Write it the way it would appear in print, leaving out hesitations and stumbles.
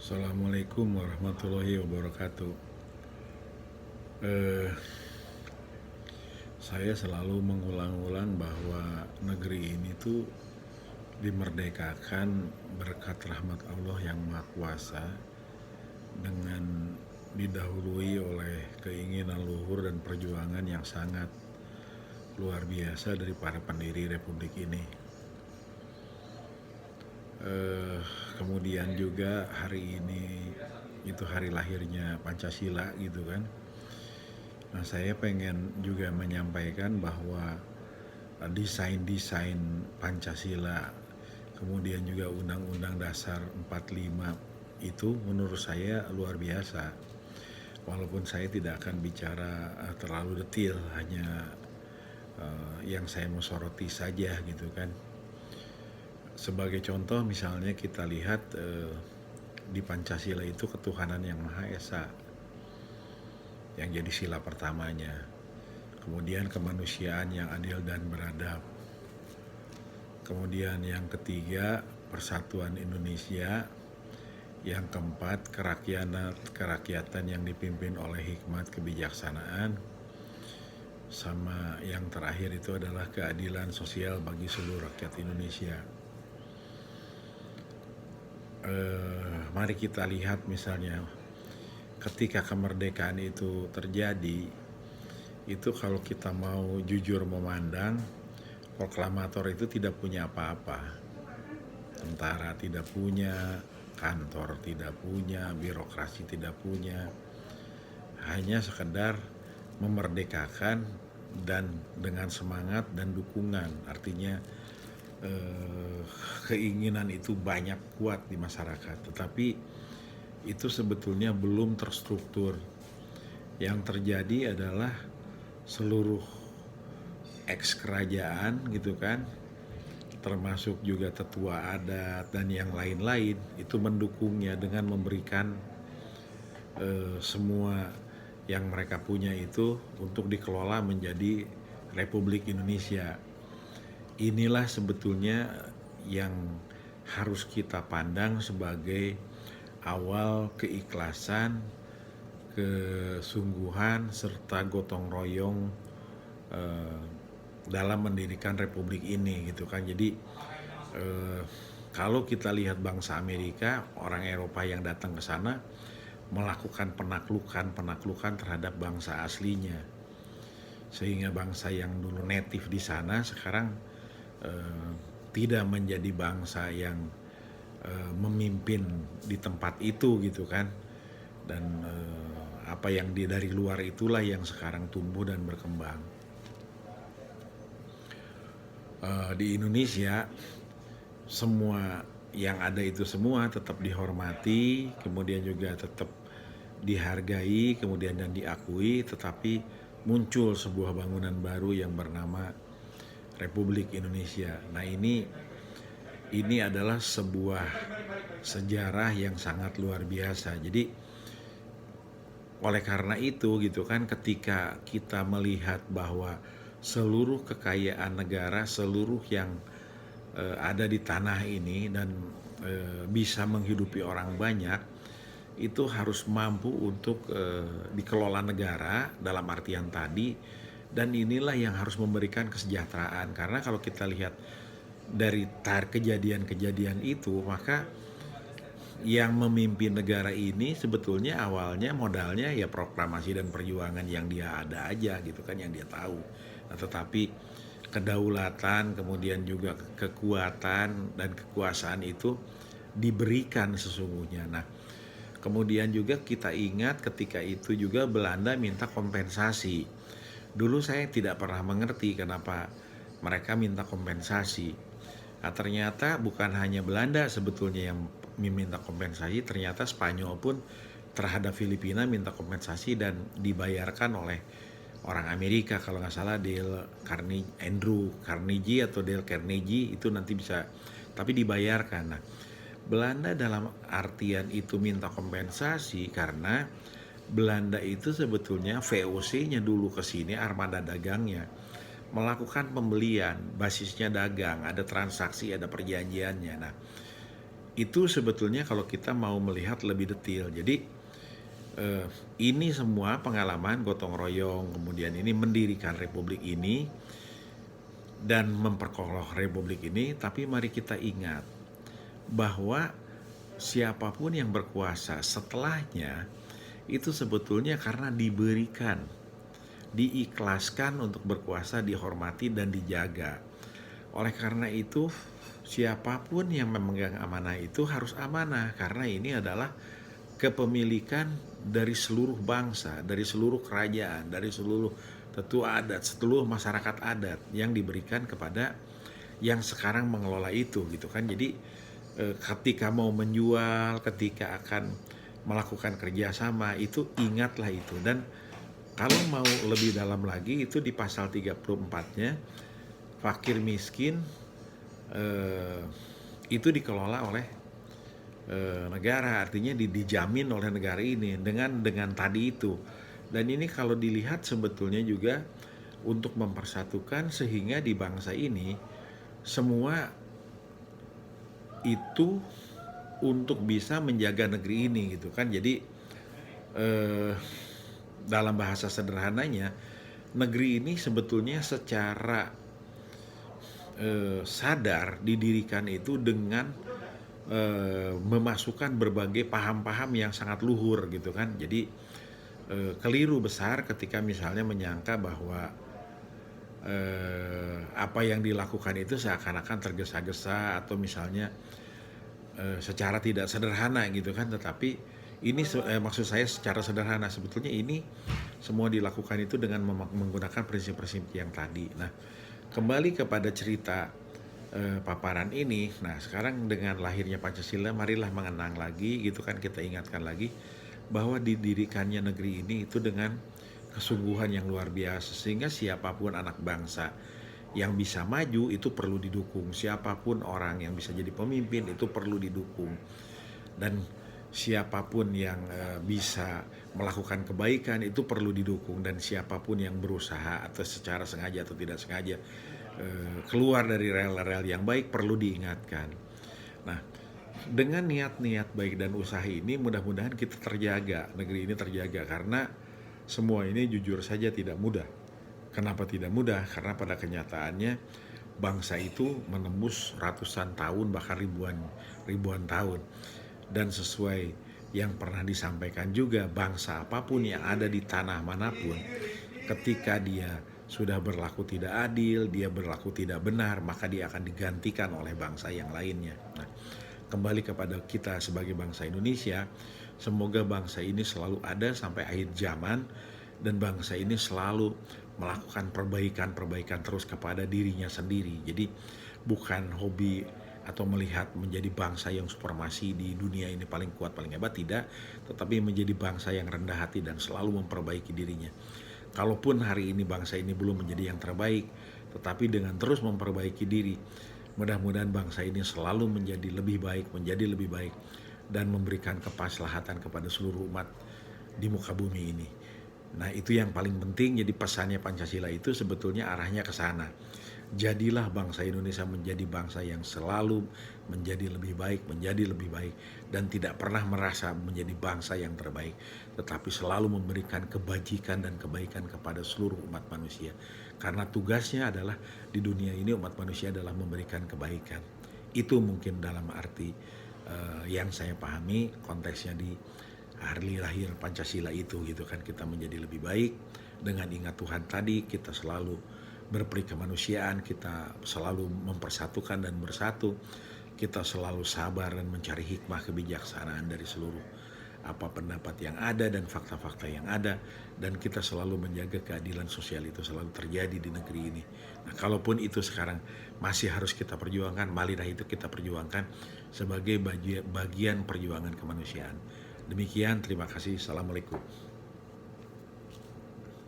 Assalamualaikum warahmatullahi wabarakatuh. Eh, saya selalu mengulang-ulang bahwa negeri ini tuh dimerdekakan berkat rahmat Allah yang Maha Kuasa dengan didahului oleh keinginan luhur dan perjuangan yang sangat luar biasa dari para pendiri Republik ini. Eh, Kemudian juga hari ini itu hari lahirnya Pancasila gitu kan. Nah, saya pengen juga menyampaikan bahwa desain-desain Pancasila, kemudian juga Undang-Undang Dasar 45 itu menurut saya luar biasa. Walaupun saya tidak akan bicara terlalu detail, hanya yang saya mau soroti saja gitu kan. Sebagai contoh misalnya kita lihat di Pancasila itu ketuhanan yang Maha Esa yang jadi sila pertamanya. Kemudian kemanusiaan yang adil dan beradab. Kemudian yang ketiga, persatuan Indonesia. Yang keempat, kerakyatan yang dipimpin oleh hikmat kebijaksanaan. Sama yang terakhir itu adalah keadilan sosial bagi seluruh rakyat Indonesia. Mari kita lihat misalnya ketika kemerdekaan itu terjadi, itu kalau kita mau jujur memandang, proklamator itu tidak punya apa-apa. Tentara tidak punya, kantor tidak punya, birokrasi tidak punya. Hanya sekedar memerdekakan dan dengan semangat dan dukungan. Artinya keinginan itu banyak kuat di masyarakat. Tetapi itu sebetulnya belum terstruktur. Yang terjadi adalah seluruh eks-kerajaan gitu kan, termasuk juga tetua adat dan yang lain-lain itu mendukungnya dengan memberikan semua yang mereka punya itu untuk dikelola menjadi Republik Indonesia. Inilah sebetulnya yang harus kita pandang sebagai awal keikhlasan, kesungguhan, serta gotong royong dalam mendirikan republik ini gitu kan. Jadi kalau kita lihat bangsa Amerika, orang Eropa yang datang ke sana melakukan penaklukan terhadap bangsa aslinya, sehingga bangsa yang dulu native di sana sekarang tidak menjadi bangsa yang memimpin di tempat itu gitu kan. Dan apa yang dari luar itulah yang sekarang tumbuh dan berkembang. Di Indonesia semua yang ada itu semua tetap dihormati, kemudian juga tetap dihargai, kemudian dan diakui, tetapi muncul sebuah bangunan baru yang bernama Republik Indonesia. Nah, ini adalah sebuah sejarah yang sangat luar biasa. Jadi oleh karena itu gitu kan, ketika kita melihat bahwa seluruh kekayaan negara, seluruh yang ada di tanah ini dan bisa menghidupi orang banyak, itu harus mampu untuk dikelola negara dalam artian tadi. Dan inilah yang harus memberikan kesejahteraan. Karena kalau kita lihat dari kejadian-kejadian itu, maka yang memimpin negara ini sebetulnya awalnya modalnya ya proklamasi dan perjuangan yang dia ada aja gitu kan, yang dia tahu. Nah, tetapi kedaulatan, kemudian juga kekuatan dan kekuasaan itu diberikan sesungguhnya. Nah, kemudian juga kita ingat ketika itu juga Belanda minta kompensasi. Dulu saya tidak pernah mengerti kenapa mereka minta kompensasi. Nah, ternyata bukan hanya Belanda sebetulnya yang meminta kompensasi, ternyata Spanyol pun terhadap Filipina minta kompensasi dan dibayarkan oleh orang Amerika, kalau nggak salah Andrew Carnegie atau Dale Carnegie, itu nanti bisa, tapi dibayarkan. Nah, Belanda dalam artian itu minta kompensasi karena Belanda itu sebetulnya VOC-nya dulu ke sini, armada dagangnya, melakukan pembelian, basisnya dagang, ada transaksi, ada perjanjiannya. Nah, Itu sebetulnya kalau kita mau melihat lebih detail. Jadi ini semua pengalaman gotong royong, kemudian ini mendirikan republik ini dan memperkokoh republik ini, tapi mari kita ingat bahwa siapapun yang berkuasa setelahnya itu sebetulnya karena diberikan, diikhlaskan untuk berkuasa, dihormati dan dijaga. Oleh karena itu, siapapun yang memegang amanah itu harus amanah, karena ini adalah kepemilikan dari seluruh bangsa, dari seluruh kerajaan, dari seluruh tetua adat, seluruh masyarakat adat yang diberikan kepada yang sekarang mengelola itu gitu kan. Jadi ketika mau menjual, ketika akan melakukan kerjasama itu ingatlah itu. Dan kalau mau lebih dalam lagi itu di pasal 34-nya, fakir miskin itu dikelola oleh negara, artinya dijamin oleh negara ini dengan tadi itu. Dan ini kalau dilihat sebetulnya juga untuk mempersatukan sehingga di bangsa ini semua itu untuk bisa menjaga negeri ini gitu kan. Jadi dalam bahasa sederhananya, negeri ini sebetulnya secara sadar didirikan itu dengan memasukkan berbagai paham-paham yang sangat luhur gitu kan. Jadi keliru besar ketika misalnya menyangka bahwa apa yang dilakukan itu seakan-akan tergesa-gesa atau misalnya secara tidak sederhana gitu kan. Tetapi ini maksud saya secara sederhana, sebetulnya ini semua dilakukan itu dengan menggunakan prinsip-prinsip yang tadi. Nah, kembali kepada cerita paparan ini. Nah, sekarang dengan lahirnya Pancasila, marilah mengenang lagi gitu kan, kita ingatkan lagi bahwa didirikannya negeri ini itu dengan kesungguhan yang luar biasa, sehingga siapapun anak bangsa yang bisa maju itu perlu didukung, siapapun orang yang bisa jadi pemimpin itu perlu didukung, dan siapapun yang bisa melakukan kebaikan itu perlu didukung, dan siapapun yang berusaha atau secara sengaja atau tidak sengaja keluar dari rel-rel yang baik perlu diingatkan. Nah, dengan niat-niat baik dan usaha ini mudah-mudahan kita terjaga, negeri ini terjaga, karena semua ini jujur saja tidak mudah. Kenapa tidak mudah? Karena pada kenyataannya bangsa itu menembus ratusan tahun bahkan ribuan tahun. Dan sesuai yang pernah disampaikan juga, bangsa apapun yang ada di tanah manapun, ketika dia sudah berlaku tidak adil, dia berlaku tidak benar, maka dia akan digantikan oleh bangsa yang lainnya. Nah, kembali kepada kita sebagai bangsa Indonesia, semoga bangsa ini selalu ada sampai akhir zaman, dan bangsa ini selalu melakukan perbaikan terus kepada dirinya sendiri. Jadi bukan hobi atau melihat menjadi bangsa yang supremasi di dunia ini paling kuat, paling hebat, tidak, tetapi menjadi bangsa yang rendah hati dan selalu memperbaiki dirinya. Kalaupun hari ini bangsa ini belum menjadi yang terbaik, tetapi dengan terus memperbaiki diri, mudah-mudahan bangsa ini selalu menjadi lebih baik, dan memberikan kemaslahatan kepada seluruh umat di muka bumi ini. Nah, itu yang paling penting. Jadi pesannya Pancasila itu sebetulnya arahnya ke sana. Jadilah bangsa Indonesia menjadi bangsa yang selalu menjadi lebih baik, dan tidak pernah merasa menjadi bangsa yang terbaik, tetapi selalu memberikan kebajikan dan kebaikan kepada seluruh umat manusia. Karena tugasnya adalah di dunia ini umat manusia adalah memberikan kebaikan. Itu mungkin dalam arti yang saya pahami konteksnya di hari lahir Pancasila itu gitu kan. Kita menjadi lebih baik dengan ingat Tuhan tadi, kita selalu berperi kemanusiaan, kita selalu mempersatukan dan bersatu, kita selalu sabar dan mencari hikmah kebijaksanaan dari seluruh apa pendapat yang ada dan fakta-fakta yang ada, dan kita selalu menjaga keadilan sosial itu selalu terjadi di negeri ini. Nah, kalaupun itu sekarang masih harus kita perjuangkan, marilah itu kita perjuangkan sebagai bagian perjuangan kemanusiaan. Demikian, terima kasih. Assalamualaikum.